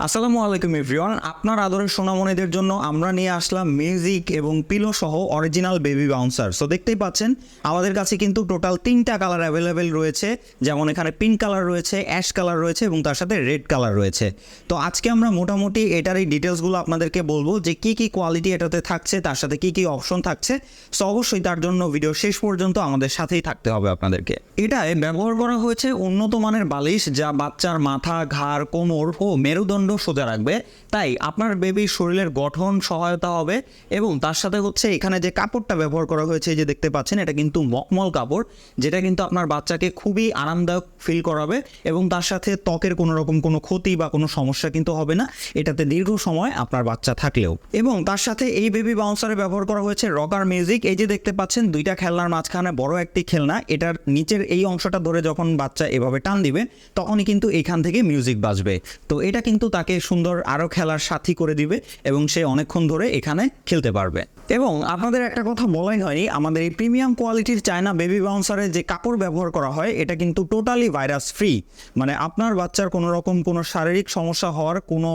আসসালামু আলাইকুম এভরিওয়ান, আপনার আদরের সোনামণিদের জন্য আমরা নিয়ে আসলাম মিউজিক এবং পিলো সহ অরিজিনাল বেবি বাউন্সার। সো দেখতেই পাচ্ছেন আমাদের কাছে কিন্তু টোটাল 3টা কালার অ্যাভেলেবেল রয়েছে, যেমন এখানে পিঙ্ক কালার রয়েছে, অ্যাশ কালার রয়েছে এবং তার সাথে রেড কালার রয়েছে। তো আজকে আমরা মোটামুটি এটার এই ডিটেলসগুলো আপনাদেরকে বলবো যে কী কী কোয়ালিটি এটাতে থাকছে, তার সাথে কী কী অপশন থাকছে। সো অবশ্যই তার জন্য ভিডিও শেষ পর্যন্ত আমাদের সাথেই থাকতে হবে আপনাদেরকে। এটায় ব্যবহার করা হয়েছে উন্নত মানের বালিশ, যা বাচ্চার মাথা, ঘাড়, কোমর ও মেরুদণ্ড সোজা রাখবে, তাই আপনার বেবির শরীরের গঠন সহায়তা হবে। এবং তার সাথে হচ্ছে এখানে যে কাপড়টা ব্যবহার করা হয়েছে, যে দেখতে পাচ্ছেন, এটা কিন্তু মখমল কাপড়, যেটা কিন্তু আপনার বাচ্চাকে খুবই আরামদায়ক ফিল করাবে এবং তার সাথে ত্বকের কোনো রকম কোনো ক্ষতি বা কোনো সমস্যা কিন্তু হবে না এটাতে দীর্ঘ সময় আপনার বাচ্চা থাকলেও। এবং তার সাথে এই বেবি বাউন্সারে ব্যবহার করা হয়েছে রকার মিউজিক। এই যে দেখতে পাচ্ছেন দুইটা খেলনার মাঝখানে বড় একটি খেলনা, এটার নিচের এই অংশটা ধরে যখন বাচ্চা এভাবে টান দিবে তখনই কিন্তু এখান থেকে মিউজিক বাজবে। তো এটা কিন্তু তাকে সুন্দর আরও খেলার সাথী করে দিবে এবং সে অনেকক্ষণ ধরে এখানে খেলতে পারবে। এবং আপনাদের একটা কথা বলাই হয়নি, আমাদের এই প্রিমিয়াম কোয়ালিটির চায়না বেবি বাউন্সারের যে কাপড় ব্যবহার করা হয় এটা কিন্তু টোটালি ভাইরাস ফ্রি, মানে আপনার বাচ্চার কোনো রকম কোনো শারীরিক সমস্যা হওয়ার কোনো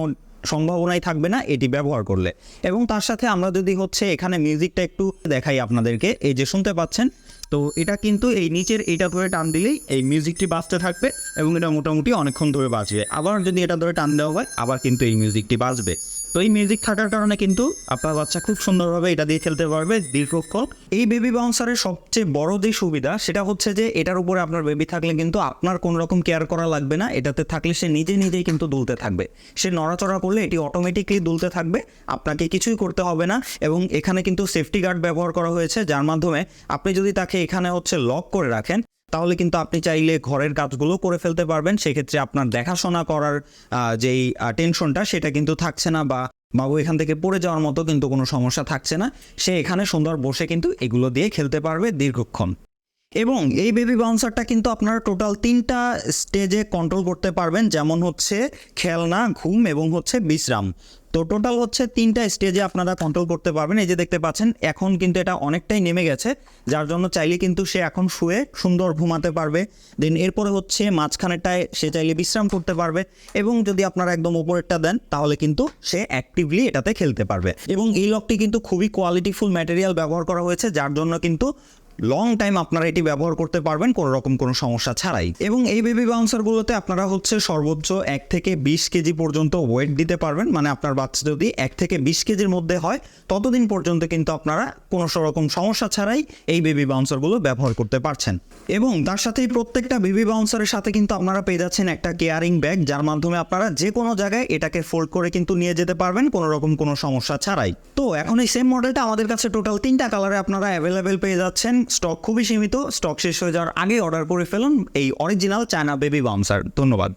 সম্ভাবনাই থাকবে না এটি ব্যবহার করলে। এবং তার সাথে আমরা যদি হচ্ছে এখানে মিউজিকটা একটু দেখাই আপনাদেরকে, এই যে শুনতে পাচ্ছেন, তো এটা কিন্তু এই নিচের এইটা ধরে টান দিলেই এই মিউজিকটি বাজতে থাকবে এবং এটা মোটামুটি অনেকক্ষণ ধরে বাজবে। আবার যদি এটা ধরে টান দেওয়া হয় আবার কিন্তু এই মিউজিকটি বাজবে। তো এই মিউজিক থাকার কারণে কিন্তু আপনার বাচ্চা খুব সুন্দরভাবে এটা দিয়ে খেলতে পারবে দীর্ঘক্ষণ। এই বেবি বাউন্সারের সবচেয়ে বড় যে সুবিধা সেটা হচ্ছে যে এটার উপরে আপনার বেবি থাকলে কিন্তু আপনার কোনো রকম কেয়ার করা লাগবে না। এটাতে থাকলে সে নিজেই কিন্তু দুলতে থাকবে, সে নড়াচড়া করলে এটি অটোমেটিকলি দুলতে থাকবে, আপনাকে কিছুই করতে হবে না। এবং এখানে কিন্তু সেফটি গার্ড ব্যবহার করা হয়েছে, যার মাধ্যমে আপনি যদি তাকে এখানে হচ্ছে লক করে রাখেন তাহলে কিন্তু আপনি চাইলে ঘরের কাজগুলো করে ফেলতে পারবেন। সেক্ষেত্রে আপনার দেখাশোনা করার যেই টেনশনটা সেটা কিন্তু থাকছে না, বা বাবু এখান থেকে পড়ে যাওয়ার মতো কিন্তু কোনো সমস্যা থাকছে না। সে এখানে সুন্দর বসে কিন্তু এগুলো দিয়ে খেলতে পারবে দীর্ঘক্ষণ। এবং এই বেবি বাউন্সারটা কিন্তু আপনারা টোটাল 3টা স্টেজে কন্ট্রোল করতে পারবেন, যেমন হচ্ছে খেলনা, ঘুম এবং হচ্ছে বিশ্রাম। তো টোটাল হচ্ছে 3টা স্টেজে আপনারা কন্ট্রোল করতে পারবেন। এই যে দেখতে পাচ্ছেন এখন কিন্তু এটা অনেকটাই নেমে গেছে, যার জন্য চাইলে কিন্তু সে এখন শুয়ে সুন্দর ঘুমাতে পারবে। দেন এরপরে হচ্ছে মাঝখানেরটায় সে চাইলে বিশ্রাম করতে পারবে, এবং যদি আপনারা একদম উপরেরটা দেন তাহলে কিন্তু সে অ্যাক্টিভলি এটাতে খেলতে পারবে। এবং এই লকটি কিন্তু খুবই কোয়ালিটিফুল ম্যাটেরিয়াল ব্যবহার করা হয়েছে, যার জন্য কিন্তু লং টাইম আপনারা এটি ব্যবহার করতে পারবেন কোনো রকম কোনো সমস্যা ছাড়াই। এবং এই বেবি বাউন্সারগুলোতে আপনারা হচ্ছে সর্বোচ্চ 1 থেকে 20 কেজি পর্যন্ত ওয়েট দিতে পারবেন, মানে আপনার বাচ্চা যদি 1 থেকে 20 কেজির মধ্যে হয় ততদিন পর্যন্ত কিন্তু আপনারা কোনো রকম সমস্যা ছাড়াই এই বেবি বাউন্সারগুলো ব্যবহার করতে পারছেন। এবং তার সাথেই প্রত্যেকটা বেবি বাউন্সারের সাথে কিন্তু আপনারা পেয়ে যাচ্ছেন একটা কেয়ারিং ব্যাগ, যার মাধ্যমে আপনারা যে কোনো জায়গায় এটাকে ফোল্ড করে কিন্তু নিয়ে যেতে পারবেন কোনো রকম কোনো সমস্যা ছাড়াই। তো এখন এই সেম মডেলটা আমাদের কাছে টোটাল 3টা কালারে আপনারা অ্যাভেলেবেল পেয়ে যাচ্ছেন। স্টক খুবই সীমিত, স্টক শেষ হয়ে যাওয়ার আগে অর্ডার করে ফেলুন এই অরিজিনাল চায়না বেবি বাউন্সার। ধন্যবাদ।